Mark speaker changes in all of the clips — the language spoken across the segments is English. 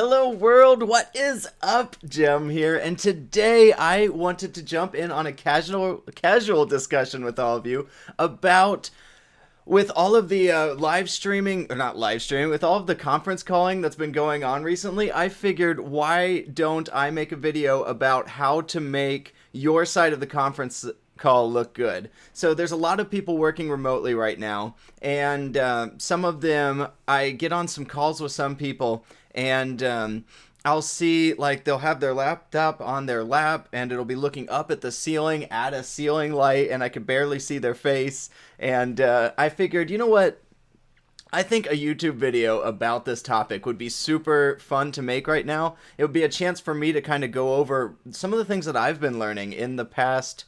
Speaker 1: Hello world, what is up? Jem here, and today I wanted to jump in on a casual discussion with all of you about with all of the live streaming, or not live streaming, with all of the conference calling that's been going on recently. I figured, why don't I make a video about how to make your side of the conference call look good? So there's a lot of people working remotely right now, and some of them, I get on some calls with some people, and I'll see, like, they'll have their laptop on their lap and it'll be looking up at the ceiling at a ceiling light, and I could barely see their face. And I figured, you know what? I think a YouTube video about this topic would be super fun to make right now. It would be a chance for me to kind of go over some of the things that I've been learning in the past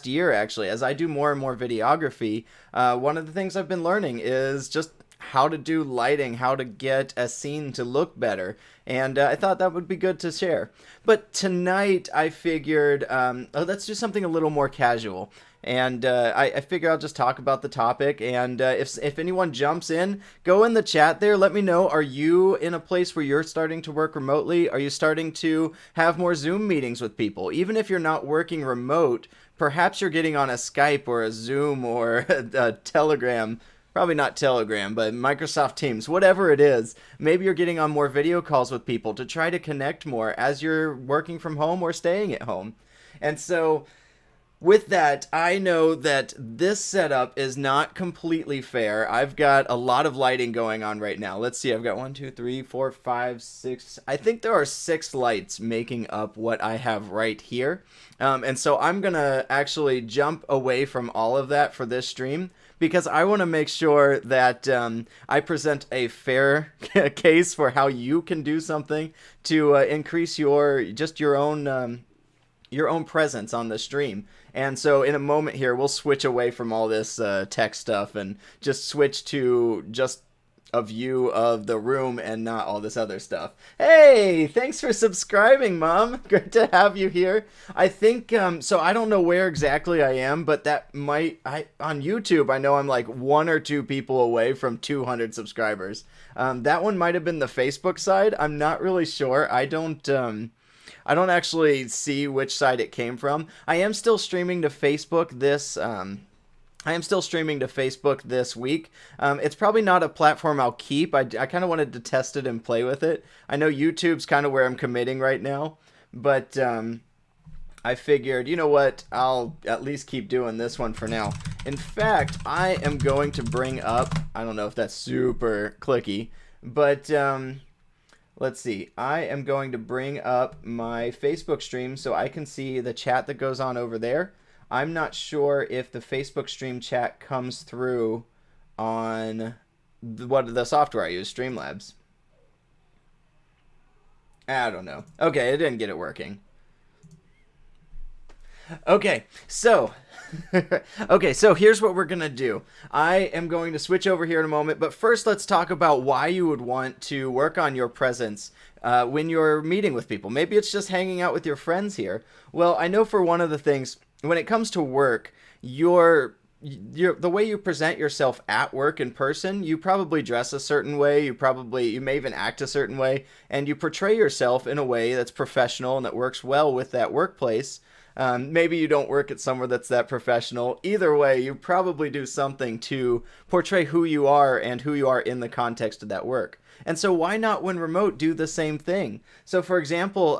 Speaker 1: year, actually. As I do more and more videography, one of the things I've been learning is just how to do lighting, how to get a scene to look better, and I thought that would be good to share. But tonight I figured, let's do something a little more casual, and I figure I'll just talk about the topic, and if anyone jumps in, go in the chat there, let me know. Are you in a place where you're starting to work remotely? Are you starting to have more Zoom meetings with people? Even if you're not working remote, perhaps you're getting on a Skype or a Zoom or a Telegram. Probably not Telegram, but Microsoft Teams, whatever it is. Maybe you're getting on more video calls with people to try to connect more as you're working from home or staying at home. And so with that, I know that this setup is not completely fair. I've got a lot of lighting going on right now. Let's see, I've got 1, 2, 3, 4, 5, 6. I think there are 6 lights making up what I have right here. And so I'm going to actually jump away from all of that for this stream, because I want to make sure that I present a fair case for how you can do something to increase your own presence on the stream. And so in a moment here, we'll switch away from all this tech stuff and just switch to just a view of the room and not all this other stuff. Hey, thanks for subscribing, Mom. Great to have you here. I think, so I don't know where exactly I am, but that might, on YouTube, I know I'm like 1 or 2 people away from 200 subscribers. That one might have been the Facebook side. I'm not really sure. I don't actually see which side it came from. I am still streaming to Facebook this week. It's probably not a platform I'll keep. I kind of wanted to test it and play with it. I know YouTube's kind of where I'm committing right now, but I figured, you know what, I'll at least keep doing this one for now. In fact, I am going to bring up, I don't know if that's super clicky, but let's see. I am going to bring up my Facebook stream so I can see the chat that goes on over there. I'm not sure if the Facebook stream chat comes through on the software I use, Streamlabs. I don't know. Okay, I didn't get it working. Okay, so here's what we're gonna do. I am going to switch over here in a moment, but first let's talk about why you would want to work on your presence when you're meeting with people. Maybe it's just hanging out with your friends here. Well, I know for one of the things, when it comes to work, the way you present yourself at work in person, you probably dress a certain way, you may even act a certain way, and you portray yourself in a way that's professional and that works well with that workplace. Maybe you don't work at somewhere that's that professional. Either way, you probably do something to portray who you are and who you are in the context of that work. And so why not, when remote, do the same thing? So for example,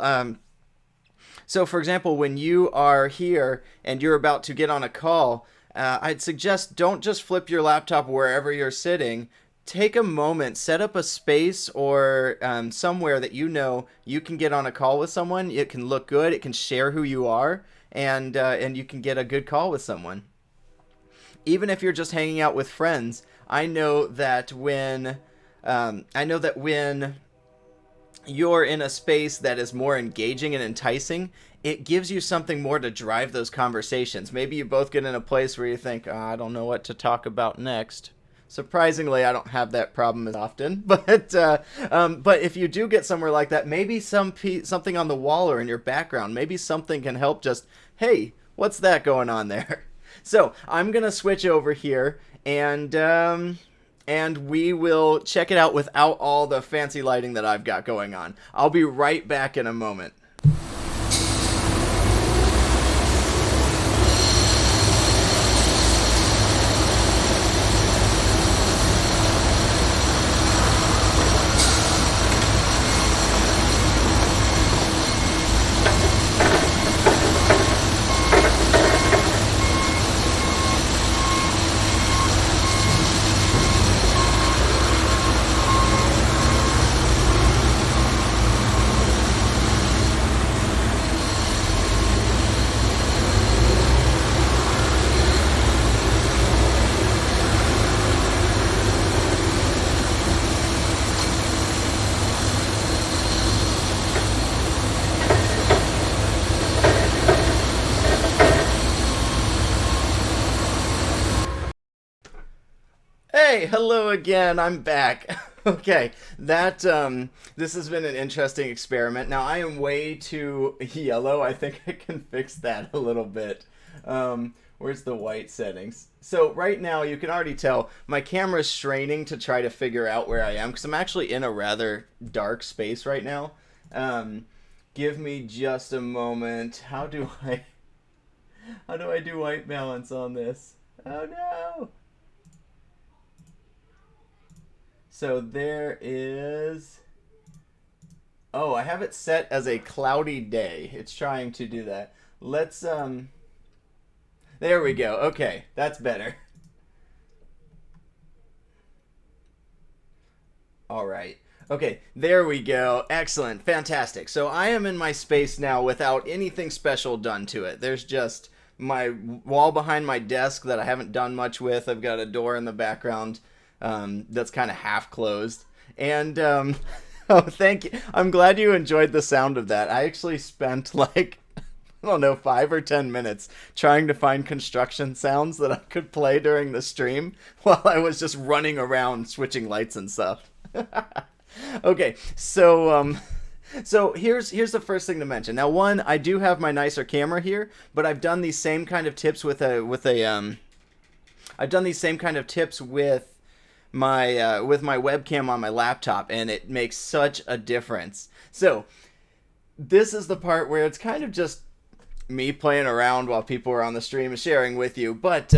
Speaker 1: when you are here and you're about to get on a call, I'd suggest don't just flip your laptop wherever you're sitting. Take a moment, set up a space or somewhere that you know you can get on a call with someone. It can look good, it can share who you are, and you can get a good call with someone. Even if you're just hanging out with friends, I know that when you're in a space that is more engaging and enticing, it gives you something more to drive those conversations. Maybe you both get in a place where you think, oh, I don't know what to talk about next. Surprisingly, I don't have that problem as often, but if you do get somewhere like that, maybe something on the wall or in your background, maybe something can help just, hey, what's that going on there? So I'm going to switch over here and and we will check it out without all the fancy lighting that I've got going on. I'll be right back in a moment. Hey, hello again. I'm back. Okay, this has been an interesting experiment. Now I am way too yellow. I think I can fix that a little bit. Where's the white settings? So right now you can already tell my camera's straining to try to figure out where I am because I'm actually in a rather dark space right now. Give me just a moment. How do I do white balance on this? Oh no! So there is... Oh, I have it set as a cloudy day. It's trying to do that. Let's, There we go. Okay, that's better. All right. Okay, there we go. Excellent. Fantastic. So I am in my space now without anything special done to it. There's just my wall behind my desk that I haven't done much with. I've got a door in the background that's kind of half closed. And, oh, thank you. I'm glad you enjoyed the sound of that. I actually spent like, I don't know, 5 or 10 minutes trying to find construction sounds that I could play during the stream while I was just running around switching lights and stuff. Okay, so here's the first thing to mention. Now, one, I do have my nicer camera here, but I've done these same kind of tips I've done these same kind of tips with my webcam on my laptop, and it makes such a difference. So this is the part where it's kind of just me playing around while people are on the stream and sharing with you. But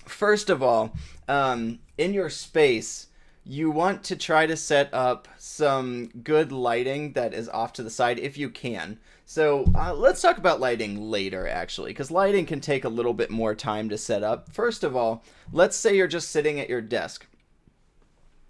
Speaker 1: first of all, in your space, you want to try to set up some good lighting that is off to the side if you can. So let's talk about lighting later, actually, because lighting can take a little bit more time to set up. First of all, let's say you're just sitting at your desk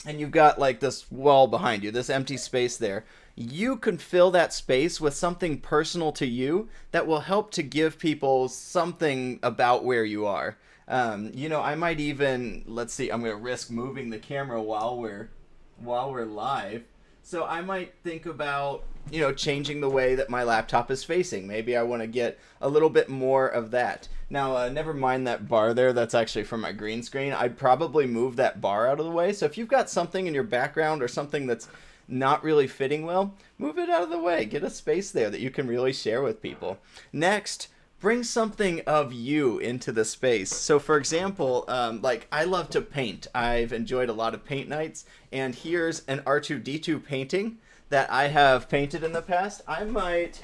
Speaker 1: and you've got like this wall behind you, this empty space there. You can fill that space with something personal to you that will help to give people something about where you are. You know, I might even, let's see, I'm going to risk moving the camera while we're live. So I might think about, you know, changing the way that my laptop is facing. Maybe I want to get a little bit more of that. Now, never mind that bar there. That's actually from my green screen. I'd probably move that bar out of the way. So if you've got something in your background or something that's not really fitting well, move it out of the way. Get a space there that you can really share with people. Next, bring something of you into the space. So for example, like I love to paint. I've enjoyed a lot of paint nights, and here's an R2-D2 painting that I have painted in the past. I might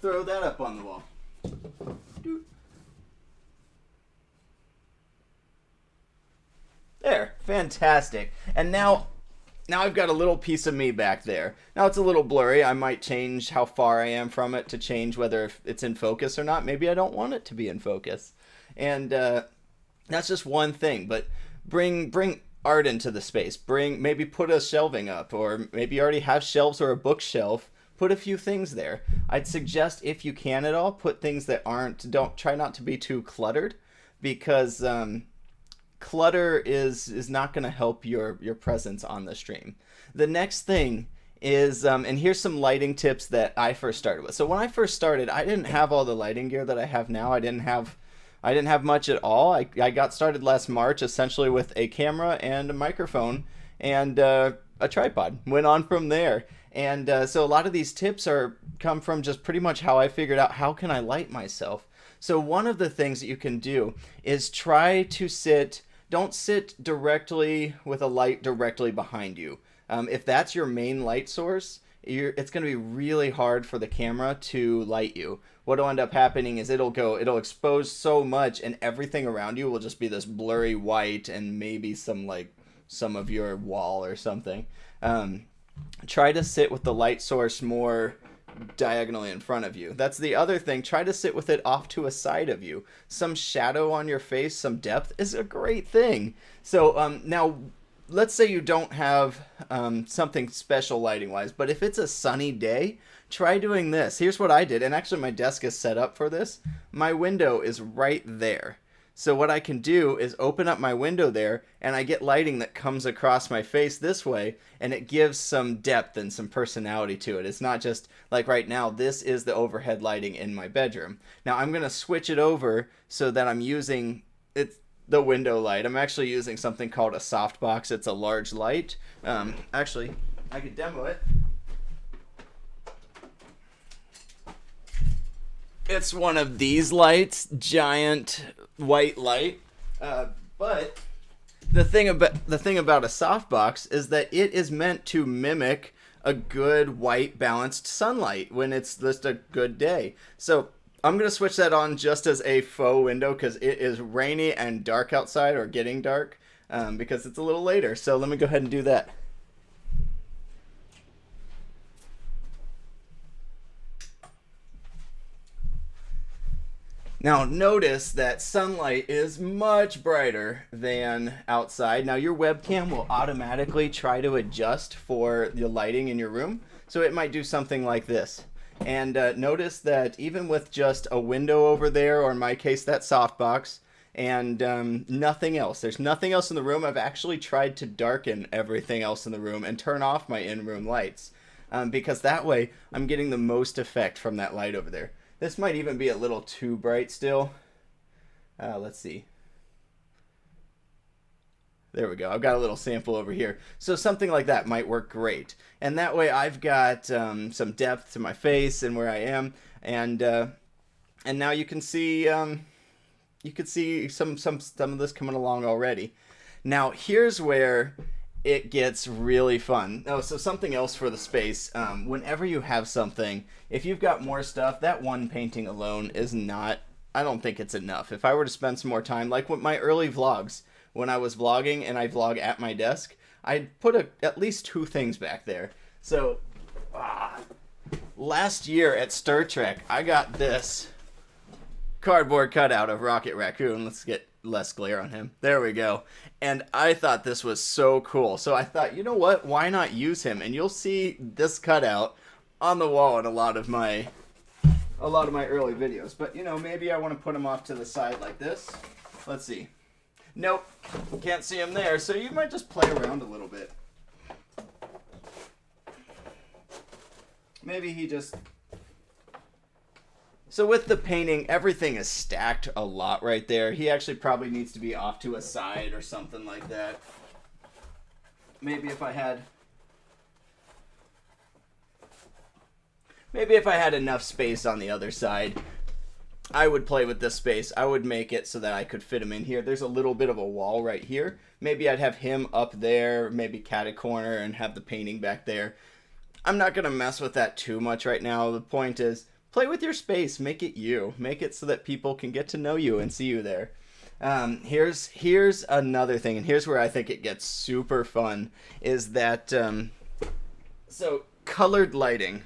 Speaker 1: throw that up on the wall. There, fantastic. And now I've got a little piece of me back there. Now it's a little blurry. I might change how far I am from it to change whether it's in focus or not. Maybe I don't want it to be in focus. And that's just one thing. But bring art into the space. Maybe put a shelving up, or maybe you already have shelves or a bookshelf. Put a few things there. I'd suggest, if you can at all, put things that don't try not to be too cluttered, because clutter is not going to help your presence on the stream. The next thing is, and here's some lighting tips that I first started with. So when I first started, I didn't have all the lighting gear that I have now. I didn't have much at all. I got started last March essentially with a camera and a microphone and a tripod. Went on from there. And so a lot of these tips come from just pretty much how I figured out how can I light myself. So one of the things that you can do is try to sit don't sit directly with a light directly behind you. If that's your main light source, it's going to be really hard for the camera to light you. What'll end up happening is it'll expose so much, and everything around you will just be this blurry white, and maybe some of your wall or something. Try to sit with the light source more diagonally in front of you. That's the other thing. Try to sit with it off to a side of you. Some shadow on your face, some depth is a great thing. So now, let's say you don't have something special lighting wise, but if it's a sunny day, try doing this. Here's what I did, and actually my desk is set up for this. My window is right there. So what I can do is open up my window there, and I get lighting that comes across my face this way, and it gives some depth and some personality to it. It's not just like right now, this is the overhead lighting in my bedroom. Now I'm going to switch it over so that I'm using the window light. I'm actually using something called a softbox. It's a large light. Actually, I could demo it. It's one of these lights, giant white light. But the thing about a softbox is that it is meant to mimic a good white balanced sunlight when it's just a good day. So I'm going to switch that on just as a faux window because it is rainy and dark outside, or getting dark, because it's a little later. So let me go ahead and do that. Now notice that sunlight is much brighter than outside. Now your webcam will automatically try to adjust for the lighting in your room. So it might do something like this. And notice that even with just a window over there, or in my case that softbox, and nothing else. There's nothing else in the room. I've actually tried to darken everything else in the room and turn off my in-room lights. Because that way I'm getting the most effect from that light over there. This might even be a little too bright still. Let's see. There we go. I've got a little sample over here. So something like that might work great. And that way I've got some depth to my face and where I am. And now you can see some of this coming along already. Now here's where it gets really fun. Oh, so something else for the space. Whenever you have something, if you've got more stuff, that one painting alone is not, I don't think it's enough. If I were to spend some more time, like with my early vlogs, when I was vlogging and I vlog at my desk, I'd put at least 2 things back there. So, last year at Star Trek, I got this cardboard cutout of Rocket Raccoon. Let's get less glare on him. There we go. And I thought this was so cool. So I thought, you know what? Why not use him? And you'll see this cutout on the wall in a lot of my early videos. But, you know, maybe I want to put him off to the side like this. Let's see. Nope. Can't see him there. So you might just play around a little bit. Maybe he just... So with the painting, everything is stacked a lot right there. He actually probably needs to be off to a side or something like that. Maybe if I had enough space on the other side, I would play with this space. I would make it so that I could fit him in here. There's a little bit of a wall right here. Maybe I'd have him up there, maybe cat a corner, and have the painting back there. I'm not going to mess with that too much right now. The point is, play with your space. Make it you. Make it so that people can get to know you and see you there. Here's another thing, and here's where I think it gets super fun, is that, so colored lighting.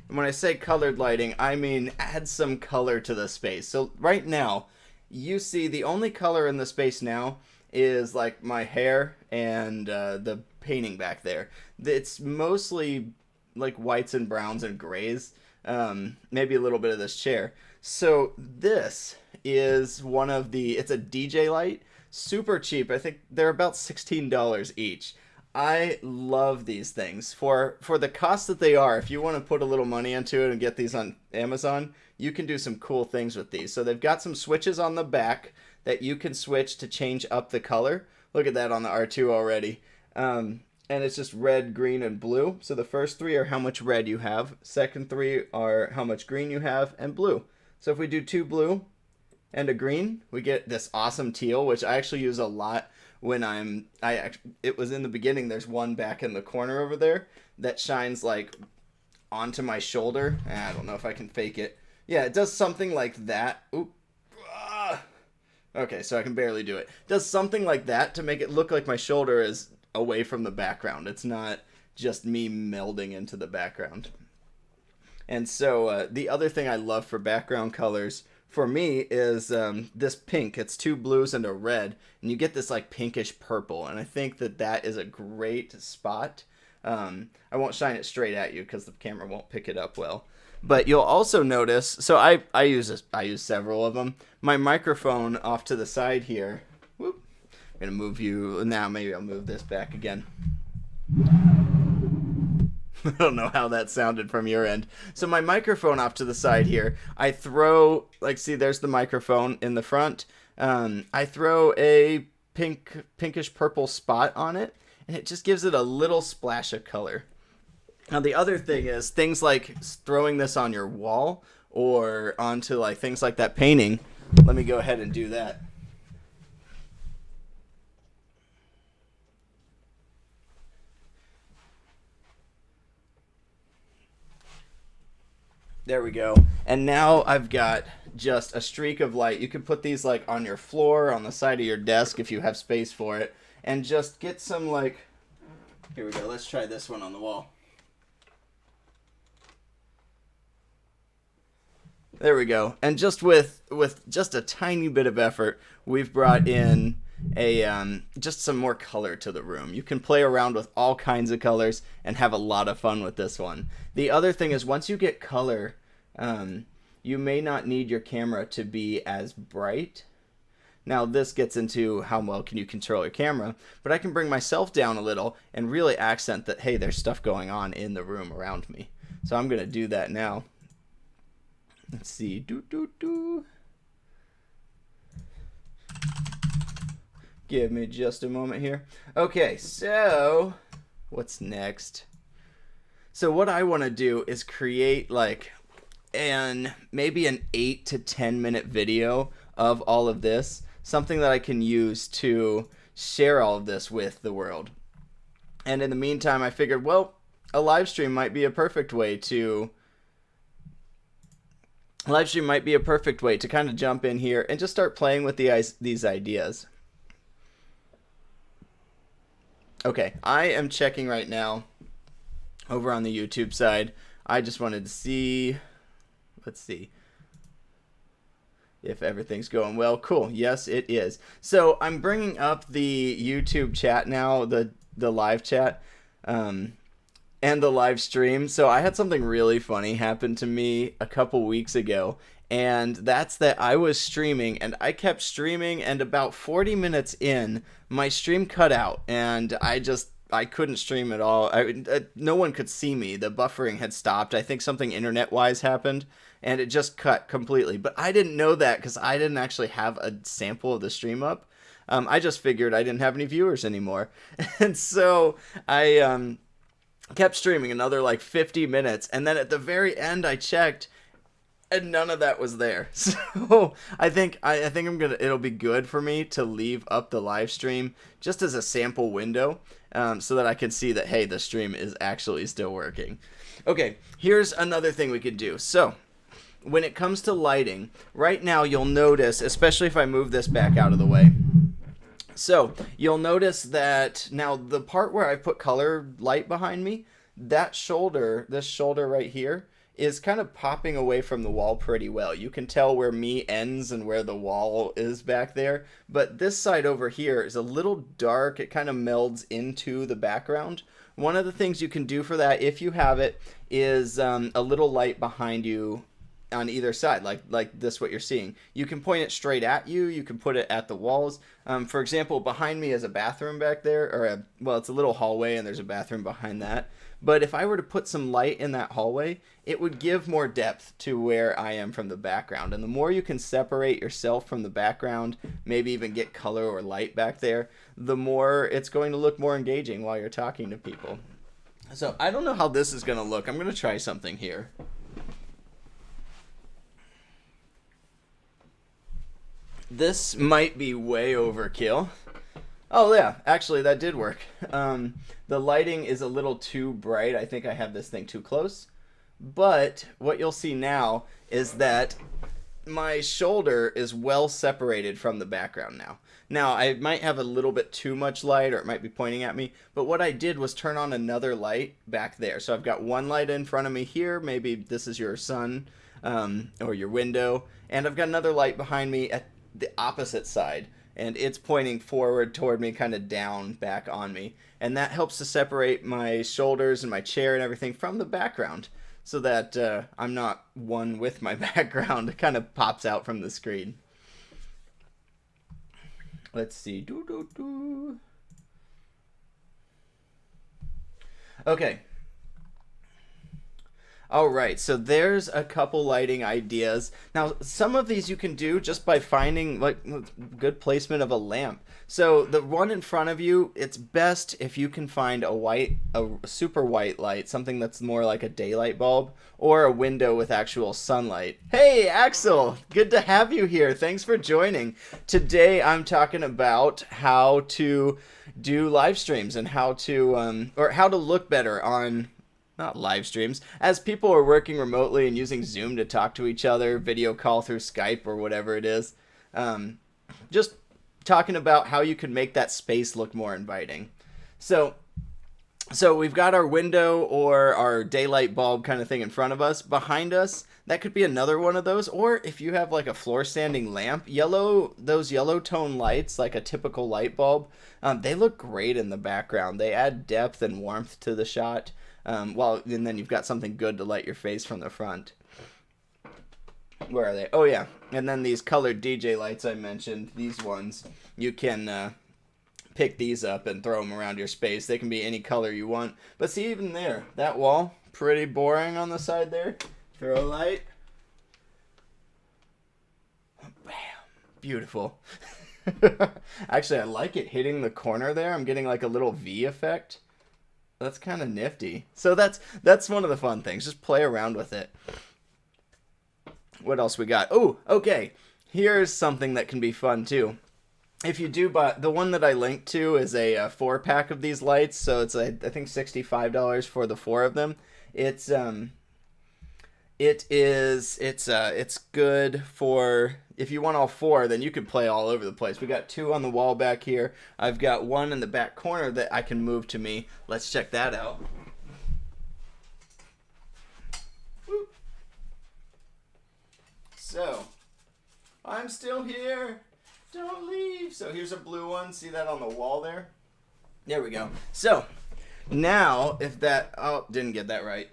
Speaker 1: And when I say colored lighting, I mean add some color to the space. So right now, you see the only color in the space now is like my hair and the painting back there. It's mostly like whites and browns and grays. Maybe a little bit of this chair. So this is it's a DJ light, super cheap. I think they're about $16 each. I love these things for the cost that they are. If you want to put a little money into it and get these on Amazon, you can do some cool things with these. So they've got some switches on the back that you can switch to change up the color. Look at that on the R2 already. And it's just red, green, and blue. So the first 3 are how much red you have. Second 3 are how much green you have, and blue. So if we do 2 blue and a green, we get this awesome teal, which I actually use a lot when it was in the beginning. There's one back in the corner over there that shines like onto my shoulder. I don't know if I can fake it. Yeah, it does something like that. Oop. Ah. Okay, so I can barely do it. Does something like that to make it look like my shoulder is away from the background. It's not just me melding into the background. And so the other thing I love for background colors for me is this pink. It's two blues and a red, and you get this like pinkish purple. And I think that that is a great spot. I won't shine it straight at you because the camera won't pick it up well. But you'll also notice, so I use several of them. My microphone off to the side here. Whoop. I'm gonna move you now. Maybe I'll move this back again. I don't know how that sounded from your end. So my microphone off to the side here, I throw, like, see, there's the microphone in the front. I throw a pinkish purple spot on it, and it just gives it a little splash of color. Now the other thing is things like throwing this on your wall or onto like things like that painting. Let me go ahead and do that. There we go. And now I've got just a streak of light. You can put these like on your floor, on the side of your desk if you have space for it, and just get some like, here we go. Let's try this one on the wall. There we go. And just with just a tiny bit of effort, we've brought in a just some more color to the room. You can play around with all kinds of colors and have a lot of fun with this one. The other thing is once you get color, you may not need your camera to be as bright. Now this gets into how well can you control your camera, but I can bring myself down a little and really accent that, hey, there's stuff going on in the room around me. So I'm going to do that now. Let's see. Give me just a moment here. Okay, so what's next? So what I want to do is create like maybe an 8 to 10 minute video of all of this, something that I can use to share all of this with the world. And in the meantime, I figured, well, a live stream might be a perfect way to kind of jump in here and just start playing with these ideas. Okay, I am checking right now over on the YouTube side. I just wanted to see, let's see if everything's going well. Cool. Yes, it is. So I'm bringing up the YouTube chat now, the live chat, and the live stream. So I had something really funny happen to me a couple weeks ago, and that's that I was streaming and I kept streaming, and about 40 minutes in, my stream cut out and I couldn't stream at all. No one could see me. The buffering had stopped. I think something internet-wise happened, and it just cut completely. But I didn't know that because I didn't actually have a sample of the stream up. I just figured I didn't have any viewers anymore. And so I kept streaming another like 50 minutes, and then at the very end I checked, and none of that was there. So I think it'll be good for me to leave up the live stream just as a sample window, so that I can see that, hey, the stream is actually still working. Okay, here's another thing we could do. So when it comes to lighting, right now you'll notice, especially if I move this back out of the way, so you'll notice that now the part where I put color light behind me, this shoulder right here, is kind of popping away from the wall pretty well. You can tell where me ends and where the wall is back there. But this side over here is a little dark. It kind of melds into the background. One of the things you can do for that, if you have it, is a little light behind you on either side, like this, what you're seeing. You can point it straight at you. You can put it at the walls. For example, behind me is a bathroom back there, or it's a little hallway, and there's a bathroom behind that. But if I were to put some light in that hallway, it would give more depth to where I am from the background. And the more you can separate yourself from the background, maybe even get color or light back there, the more it's going to look more engaging while you're talking to people. So I don't know how this is going to look. I'm going to try something here. This might be way overkill. Oh yeah, actually that did work. The lighting is a little too bright. I think I have this thing too close. But what you'll see now is that my shoulder is well separated from the background now. Now, I might have a little bit too much light, or it might be pointing at me, but what I did was turn on another light back there. So I've got one light in front of me here. Maybe this is your sun, or your window. And I've got another light behind me at the opposite side. And it's pointing forward toward me, kind of down back on me. And that helps to separate my shoulders and my chair and everything from the background, so that I'm not one with my background. It kind of pops out from the screen. Let's see. Okay. All right, so there's a couple lighting ideas. Now, some of these you can do just by finding like good placement of a lamp. So the one in front of you, it's best if you can find a super white light, something that's more like a daylight bulb, or a window with actual sunlight. Hey, Axel, good to have you here. Thanks for joining. Today I'm talking about how to do live streams and how to how to look better on, not live streams, as people are working remotely and using Zoom to talk to each other, video call through Skype or whatever it is. Just talking about how you can make that space look more inviting. So we've got our window or our daylight bulb kind of thing in front of us. Behind us, that could be another one of those. Or if you have like a floor standing lamp, those yellow tone lights, like a typical light bulb, they look great in the background. They add depth and warmth to the shot. And then you've got something good to light your face from the front. Where are they? Oh yeah, and then these colored DJ lights I mentioned, these ones, you can pick these up and throw them around your space. They can be any color you want. But see, even there, that wall, pretty boring on the side there. Throw a light. Bam. Beautiful. Actually, I like it hitting the corner there. I'm getting like a little V effect. That's kind of nifty. So that's one of the fun things. Just play around with it. What else we got? Oh, okay. Here's something that can be fun too. If you do buy, the one that I linked to is a 4-pack of these lights, so it's I think $65 for the 4 of them. It's good for, if you want all 4, then you can play all over the place. We got 2 on the wall back here. I've got 1 in the back corner that I can move to me. Let's check that out. Woo. So, I'm still here. Don't leave. So here's a blue one. See that on the wall there? There we go. So, now if that, oh, didn't get that right.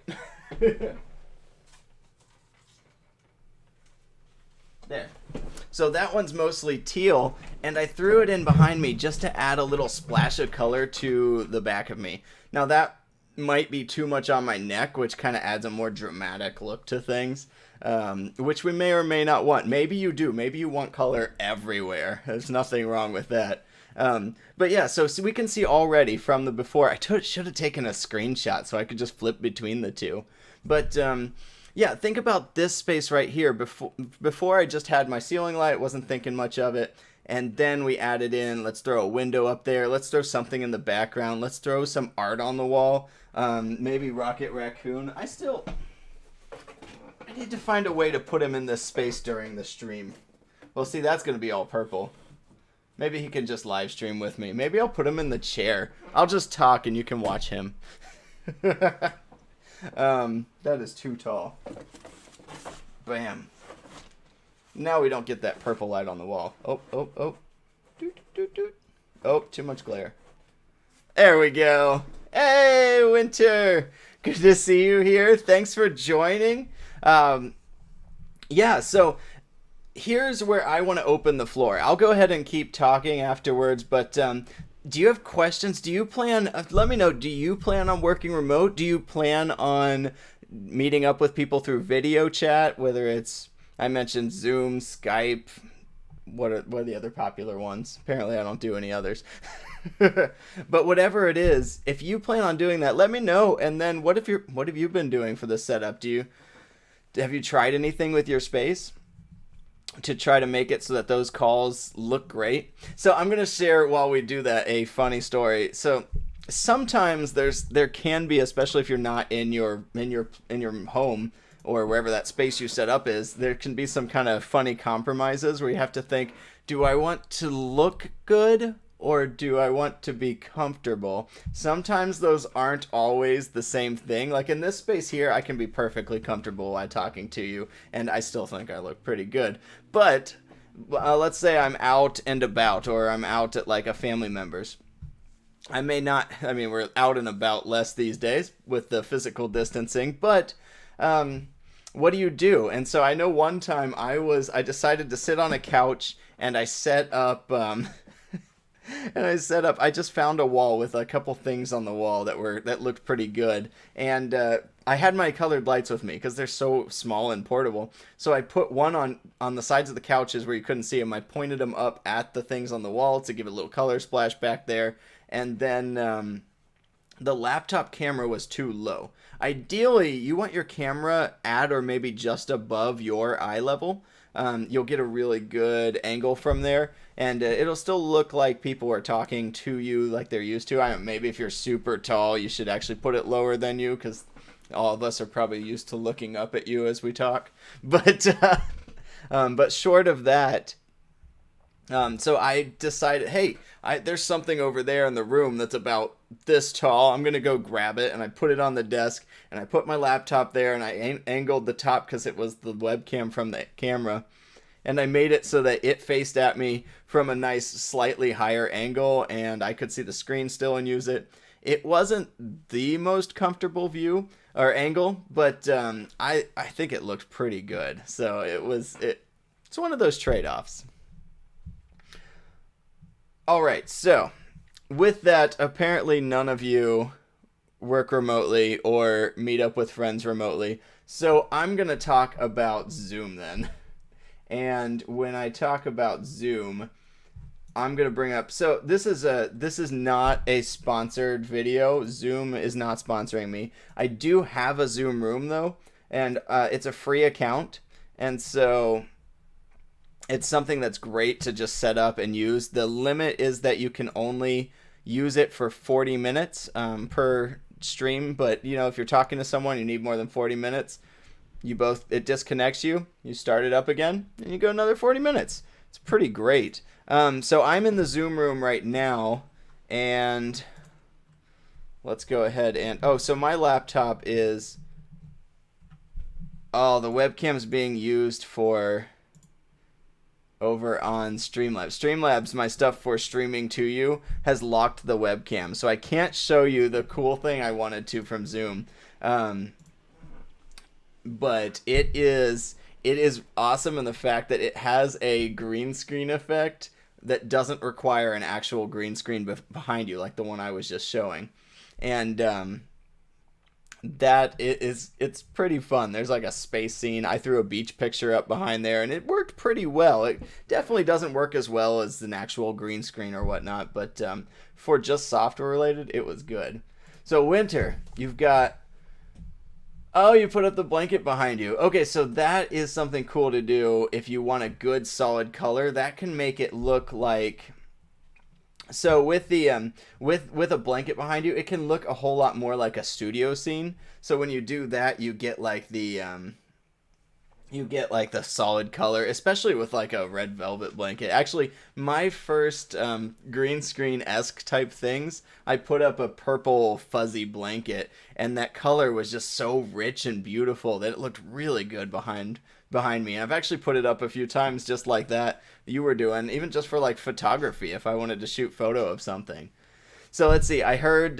Speaker 1: There. So that one's mostly teal, and I threw it in behind me just to add a little splash of color to the back of me. Now that might be too much on my neck, which kind of adds a more dramatic look to things, which we may or may not want. Maybe you do. Maybe you want color everywhere. There's nothing wrong with that. But yeah, so we can see already from the before. I should have taken a screenshot so I could just flip between the two. But yeah, think about this space right here. Before I just had my ceiling light, wasn't thinking much of it. And then we added in, let's throw a window up there. Let's throw something in the background. Let's throw some art on the wall. Maybe Rocket Raccoon. I need to find a way to put him in this space during the stream. Well, see, that's going to be all purple. Maybe he can just live stream with me. Maybe I'll put him in the chair. I'll just talk and you can watch him. That is too tall. Bam. Now we don't get that purple light on the wall. Oh. Doot, doot, doot. Oh, too much glare. There we go. Hey, Winter. Good to see you here. Thanks for joining. Yeah, so here's where I want to open the floor. I'll go ahead and keep talking afterwards, but do you have questions? Do you plan, let me know, do you plan on working remote? Do you plan on meeting up with people through video chat, whether it's, I mentioned Zoom, Skype, what are the other popular ones? Apparently I don't do any others. But whatever it is, if you plan on doing that, let me know. And then what have you been doing for this setup? Have you tried anything with your space? to try to make it so that those calls look great. So I'm going to share while we do that a funny story. So sometimes there can be, especially if you're not in your home or wherever that space you set up is, there can be some kind of funny compromises where you have to think, do I want to look good or do I want to be comfortable? Sometimes those aren't always the same thing. Like in this space here, I can be perfectly comfortable while talking to you, and I still think I look pretty good. But let's say I'm out and about, or I'm out at like a family member's. I may not, I mean, we're out and about less these days with the physical distancing, but what do you do? And so I know one time I decided to sit on a couch and I set up, I just found a wall with a couple things on the wall that looked pretty good. And I had my colored lights with me because they're so small and portable. So I put one on the sides of the couches where you couldn't see them. I pointed them up at the things on the wall to give a little color splash back there. And then the laptop camera was too low. Ideally, you want your camera at or maybe just above your eye level. You'll get a really good angle from there, and it'll still look like people are talking to you like they're used to. Maybe if you're super tall, you should actually put it lower than you, because all of us are probably used to looking up at you as we talk. But short of that, so I decided, hey, there's something over there in the room that's about this tall. I'm going to go grab it. And I put it on the desk, and I put my laptop there, and I angled the top because it was the webcam from the camera. And I made it so that it faced at me from a nice, slightly higher angle, and I could see the screen still and use it. It wasn't the most comfortable view or angle, but I think it looked pretty good. So it's one of those trade-offs. All right, so with that, apparently none of you work remotely or meet up with friends remotely. So I'm going to talk about Zoom then. And when I talk about Zoom, I'm going to bring up, so this is not a sponsored video. Zoom is not sponsoring me. I do have a Zoom room though, and it's a free account. And so it's something that's great to just set up and use. The limit is that you can only use it for 40 minutes per stream. But, if you're talking to someone, you need more than 40 minutes. It disconnects you. You start it up again, and you go another 40 minutes. It's pretty great. So I'm in the Zoom room right now, and let's go ahead and... so my laptop is... the webcam's being used for... over on Streamlabs. Streamlabs, my stuff for streaming to you, has locked the webcam. So I can't show you the cool thing I wanted to from Zoom. But it is awesome in the fact that it has a green screen effect that doesn't require an actual green screen behind you, like the one I was just showing. And it's pretty fun. There's like a space scene. I threw a beach picture up behind there, and it worked pretty well. It definitely doesn't work as well as an actual green screen or whatnot, but for just software related, it was good. So Winter, you've got... you put up the blanket behind you. Okay, so that is something cool to do if you want a good solid color. That can make it look like... So with the with a blanket behind you, it can look a whole lot more like a studio scene. So when you do that, you get like the solid color, especially with like a red velvet blanket. Actually, my first green screen-esque type things, I put up a purple fuzzy blanket, and that color was just so rich and beautiful that it looked really good behind me. And I've actually put it up a few times just like that you were doing, even just for like photography if I wanted to shoot photo of something. So let's see, I heard,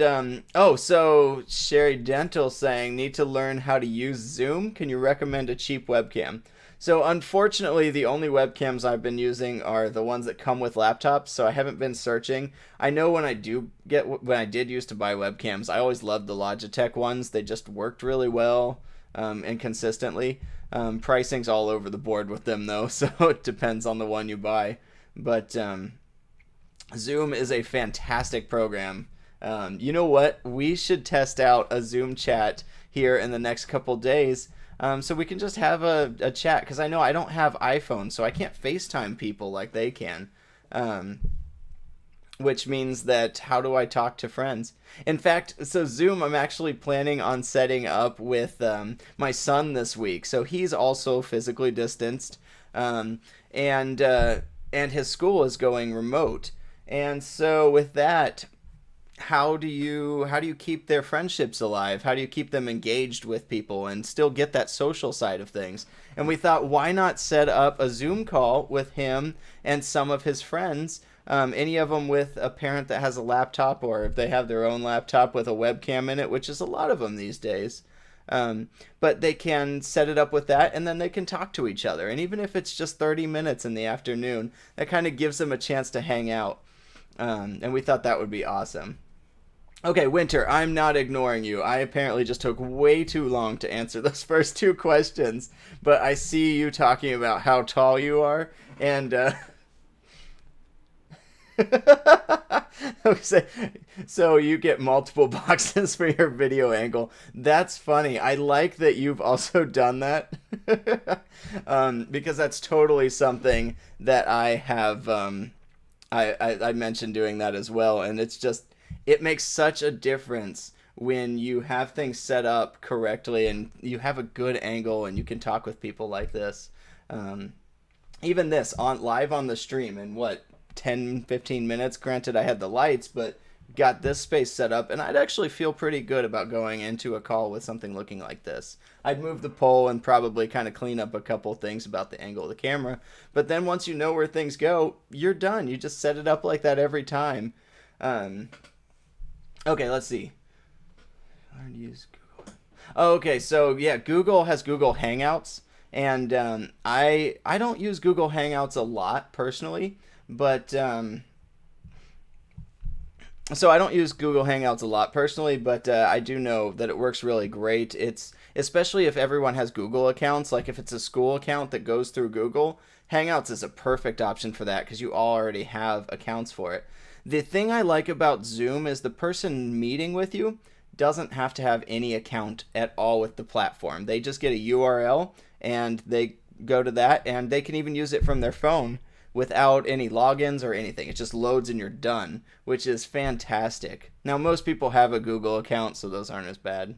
Speaker 1: so Sherry Dental saying, need to learn how to use Zoom. Can you recommend a cheap webcam? So unfortunately, the only webcams I've been using are the ones that come with laptops, so I haven't been searching. I know when I did used to buy webcams, I always loved the Logitech ones. They just worked really well and consistently. Pricing's all over the board with them though, so it depends on the one you buy. But Zoom is a fantastic program. You know what? We should test out a Zoom chat here in the next couple days. so we can just have a chat, because I know I don't have iPhone, so I can't FaceTime people like they can. Um, which means that how do I talk to friends? In fact, so Zoom, I'm actually planning on setting up with my son this week. So he's also physically distanced, um, and uh, and his school is going remote. And so with that, how do you keep their friendships alive? How do you keep them engaged with people and still get that social side of things? And we thought, why not set up a Zoom call with him and some of his friends? Any of them with a parent that has a laptop, or if they have their own laptop with a webcam in it, which is a lot of them these days. But they can set it up with that, and then they can talk to each other. And even if it's just 30 minutes in the afternoon, that kind of gives them a chance to hang out. And we thought that would be awesome. Okay, Winter, I'm not ignoring you. I apparently just took way too long to answer those first two questions, but I see you talking about how tall you are, and so so you get multiple boxes for your video angle. That's funny. I like that you've also done that, because that's totally something that I have. I mentioned doing that as well, and it makes such a difference when you have things set up correctly and you have a good angle and you can talk with people like this. Um, Even this on live on the stream in what, 10-15 minutes. Granted, I had the lights, but got this space set up, and I'd actually feel pretty good about going into a call with something looking like this. I'd move the pole and probably kind of clean up a couple things about the angle of the camera, but then once you know where things go, you're done. You just set it up like that every time. um, okay, let's see. Learn to use Google. Oh, okay, so yeah, Google has Google Hangouts, and I don't use Google Hangouts a lot personally, but so I don't use Google Hangouts a lot personally, but I do know that it works really great. It's especially if everyone has Google accounts, like if it's a school account that goes through Google, Hangouts is a perfect option for that because you already have accounts for it. The thing I like about Zoom is the person meeting with you doesn't have to have any account at all with the platform. They just get a URL and they go to that, and they can even use it from their phone without any logins or anything. It just loads and you're done, which is fantastic. Now, most people have a Google account, so those aren't as bad.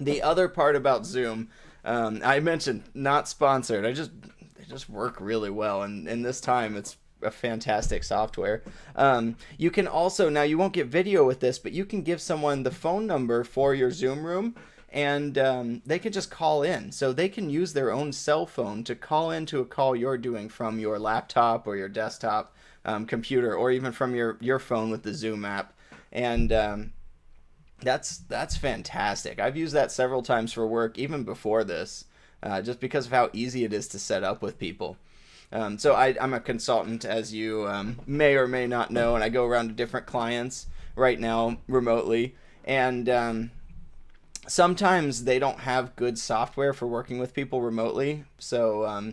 Speaker 1: The other part about Zoom, I mentioned not sponsored. They just work really well, and in this time, it's a fantastic software. You can also, now you won't get video with this, but you can give someone the phone number for your Zoom room, and they can just call in. So they can use their own cell phone to call into a call you're doing from your laptop or your desktop computer, or even from your phone with the Zoom app. And that's fantastic. I've used that several times for work, even before this, just because of how easy it is to set up with people. So I'm a consultant, as you may or may not know, and I go around to different clients right now remotely. And sometimes they don't have good software for working with people remotely, so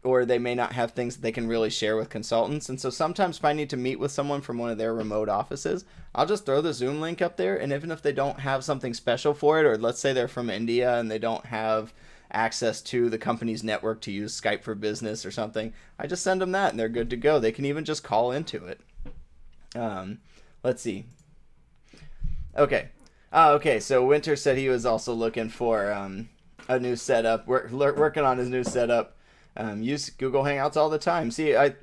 Speaker 1: or they may not have things that they can really share with consultants. And so sometimes if I need to meet with someone from one of their remote offices, I'll just throw the Zoom link up there, and even if they don't have something special for it, or let's say they're from India and they don't have access to the company's network to use Skype for Business or something, I just send them that and they're good to go. They can even just call into it. Let's see. Okay. Okay, so Winter said he was also looking for a new setup, working on his new setup. Use Google Hangouts all the time. See, I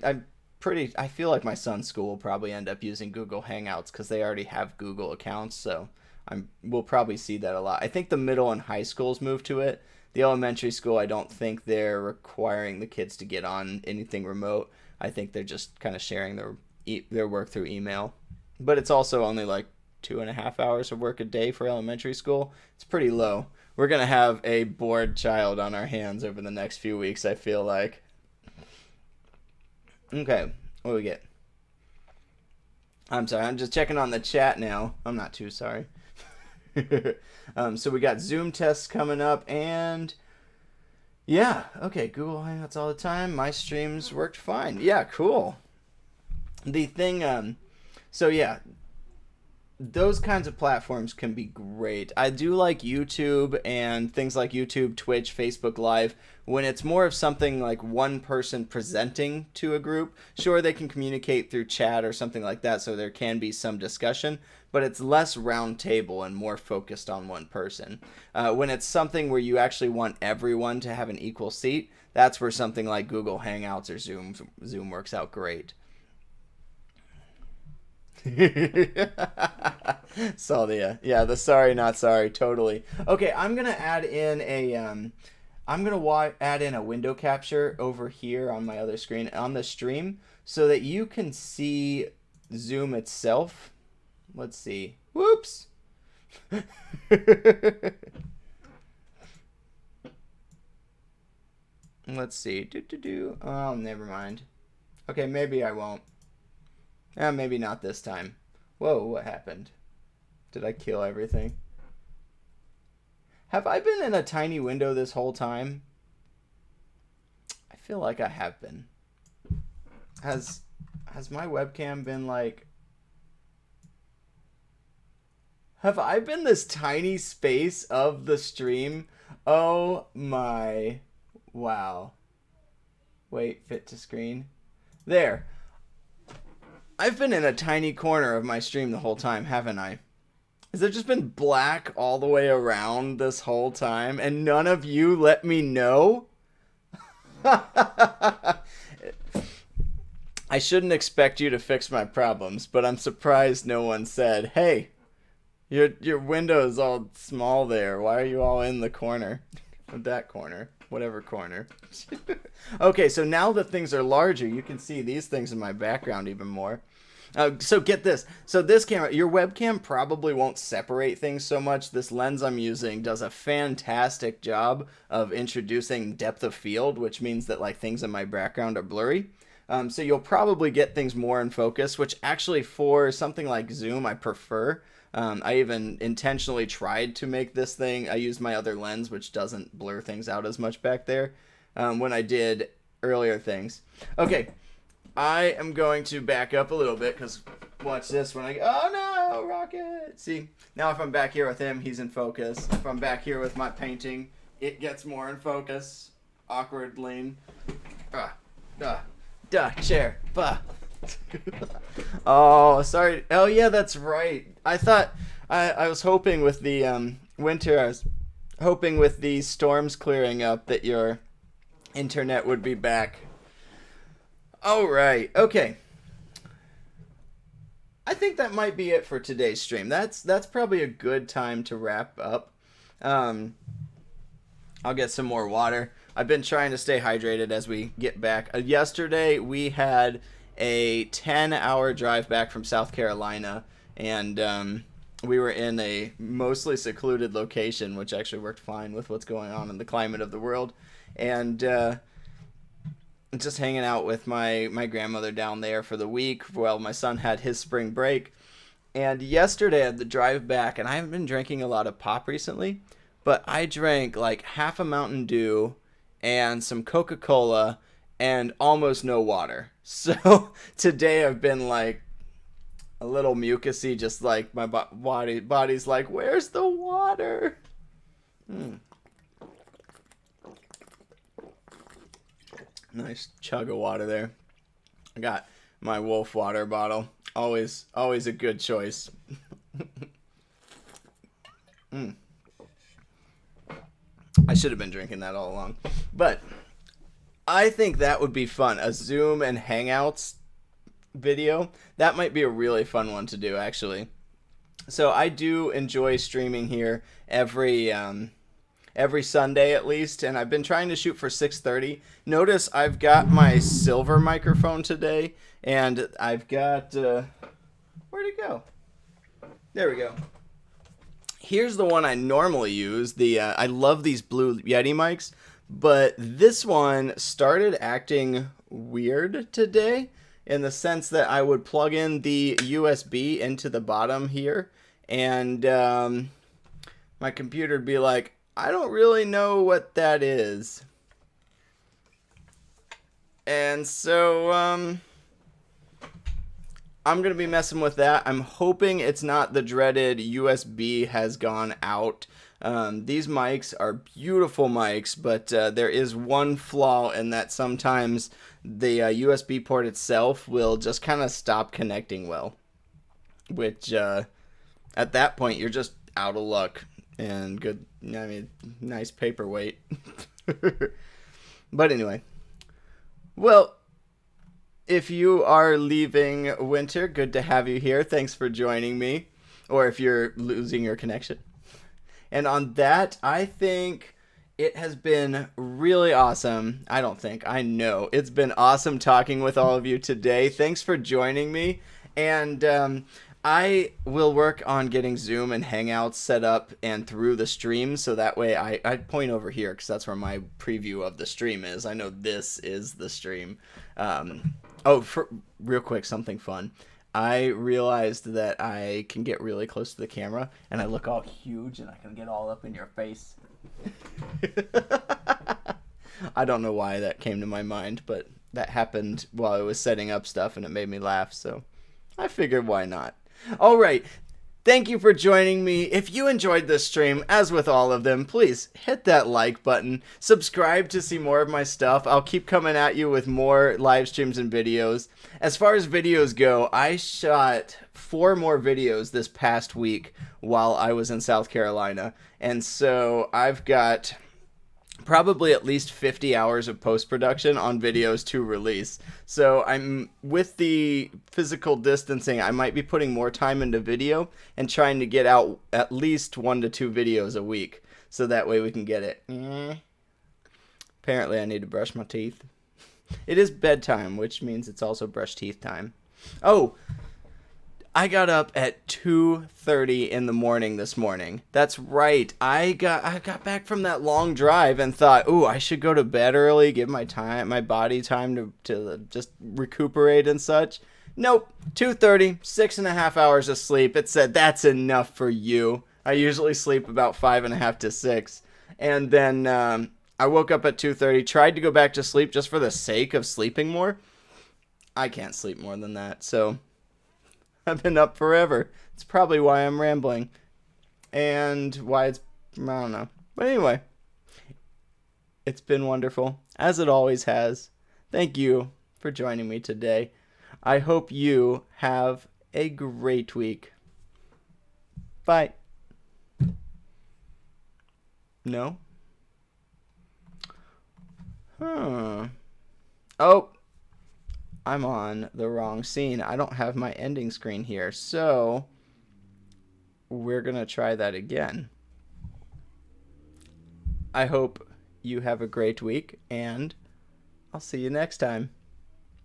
Speaker 1: feel like my son's school will probably end up using Google Hangouts because they already have Google accounts, so we'll probably see that a lot. I think the middle and high schools move to it. The elementary school, I don't think they're requiring the kids to get on anything remote. I think they're just kind of sharing their work through email. But it's also only like 2.5 hours of work a day for elementary school. It's pretty low. We're going to have a bored child on our hands over the next few weeks, I feel like. Okay, what do we get? I'm sorry, I'm just checking on the chat now. I'm not too sorry. So we got Zoom tests coming up, and yeah, okay, Google Hangouts all the time. My streams worked fine. Yeah, cool. The thing, so yeah, those kinds of platforms can be great. I do like YouTube and things like YouTube, Twitch, Facebook Live. When it's more of something like one person presenting to a group, sure, they can communicate through chat or something like that, so there can be some discussion, but it's less round table and more focused on one person. When it's something where you actually want everyone to have an equal seat, that's where something like Google Hangouts or Zoom works out great. Saw the sorry not sorry, totally. Okay, I'm gonna add in a window capture over here on my other screen on the stream so that you can see Zoom itself. Let's see. Whoops. Let's see. Oh, never mind. Okay, maybe I won't. Maybe not this time. Whoa, what happened? Did I kill everything? Have I been in a tiny window this whole time? I feel like I have been. Has my webcam been like... Have I been this tiny space of the stream? Oh my... Wow. Wait, fit to screen. There. I've been in a tiny corner of my stream the whole time, haven't I? Has it just been black all the way around this whole time and none of you let me know? I shouldn't expect you to fix my problems, but I'm surprised no one said, "Hey, your window is all small there. Why are you all in the corner?" That corner. Whatever corner. Okay, so now that things are larger, you can see these things in my background even more. So get this. So this camera, your webcam probably won't separate things so much. This lens I'm using does a fantastic job of introducing depth of field, which means that like things in my background are blurry. So you'll probably get things more in focus, which actually for something like Zoom, I prefer. I even intentionally tried to make this thing. I used my other lens, which doesn't blur things out as much back there when I did earlier things. Okay, I am going to back up a little bit because watch this when I... Oh no, Rocket! See, now if I'm back here with him, he's in focus. If I'm back here with my painting, it gets more in focus. Awkward lean. Chair. Oh, sorry. Oh, yeah, that's right. I thought I was hoping with the winter, I was hoping with the storms clearing up that your internet would be back. All right. Okay. I think that might be it for today's stream. That's probably a good time to wrap up. I'll get some more water. I've been trying to stay hydrated as we get back. Yesterday we had a 10-hour drive back from South Carolina, and we were in a mostly secluded location, which actually worked fine with what's going on in the climate of the world, and just hanging out with my grandmother down there for the week while my son had his spring break. And yesterday I had the drive back, and I haven't been drinking a lot of pop recently, but I drank like half a Mountain Dew and some Coca-Cola and almost no water. So today I've been like a little mucusy, just like my body's like, where's the water? Nice chug of water there. I got my Wolf water bottle. Always a good choice. I should have been drinking that all along. But I think that would be fun. A Zoom and Hangouts video. That might be a really fun one to do, actually. So I do enjoy streaming here every Sunday at least, and I've been trying to shoot for 6:30. Notice I've got my silver microphone today, and I've got where'd it go? There we go. Here's the one I normally use. I love these Blue Yeti mics, but this one started acting weird today in the sense that I would plug in the USB into the bottom here, and my computer would be like, I don't really know what that is. And so I'm going to be messing with that. I'm hoping it's not the dreaded USB has gone out. These mics are beautiful mics, but there is one flaw in that sometimes the USB port itself will just kind of stop connecting well, which at that point you're just out of luck and good. I mean, nice paperweight. But anyway, well, if you are leaving winter, good to have you here. Thanks for joining me. Or if you're losing your connection. And on that, I think it has been really awesome. I don't think, I know. It's been awesome talking with all of you today. Thanks for joining me. And I will work on getting Zoom and Hangouts set up and through the stream. So that way I point over here because that's where my preview of the stream is. I know this is the stream. Real quick, something fun. I realized that I can get really close to the camera, and I look all huge, and I can get all up in your face. I don't know why that came to my mind, but that happened while I was setting up stuff, and it made me laugh, so I figured why not. All right. Thank you for joining me. If you enjoyed this stream, as with all of them, please hit that like button. Subscribe to see more of my stuff. I'll keep coming at you with more live streams and videos. As far as videos go, I shot 4 more videos this past week while I was in South Carolina. And so I've got probably at least 50 hours of post-production on videos to release. So I'm with the physical distancing, I might be putting more time into video and trying to get out at least 1 to 2 videos a week. So that way we can get it. Apparently I need to brush my teeth. It is bedtime, which means it's also brush teeth time. Oh, I got up at 2:30 in the morning this morning. That's right. I got back from that long drive and thought, "Ooh, I should go to bed early, give my body time to just recuperate and such." Nope. 2:30, 6.5 hours of sleep. It said that's enough for you. I usually sleep about 5.5 to 6. And then I woke up at 2:30, tried to go back to sleep just for the sake of sleeping more. I can't sleep more than that, so I've been up forever. It's probably why I'm rambling. And why I don't know. But anyway, it's been wonderful, as it always has. Thank you for joining me today. I hope you have a great week. Bye. No? Oh. I'm on the wrong scene. I don't have my ending screen here, so we're going to try that again. I hope you have a great week, and I'll see you next time.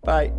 Speaker 1: Bye.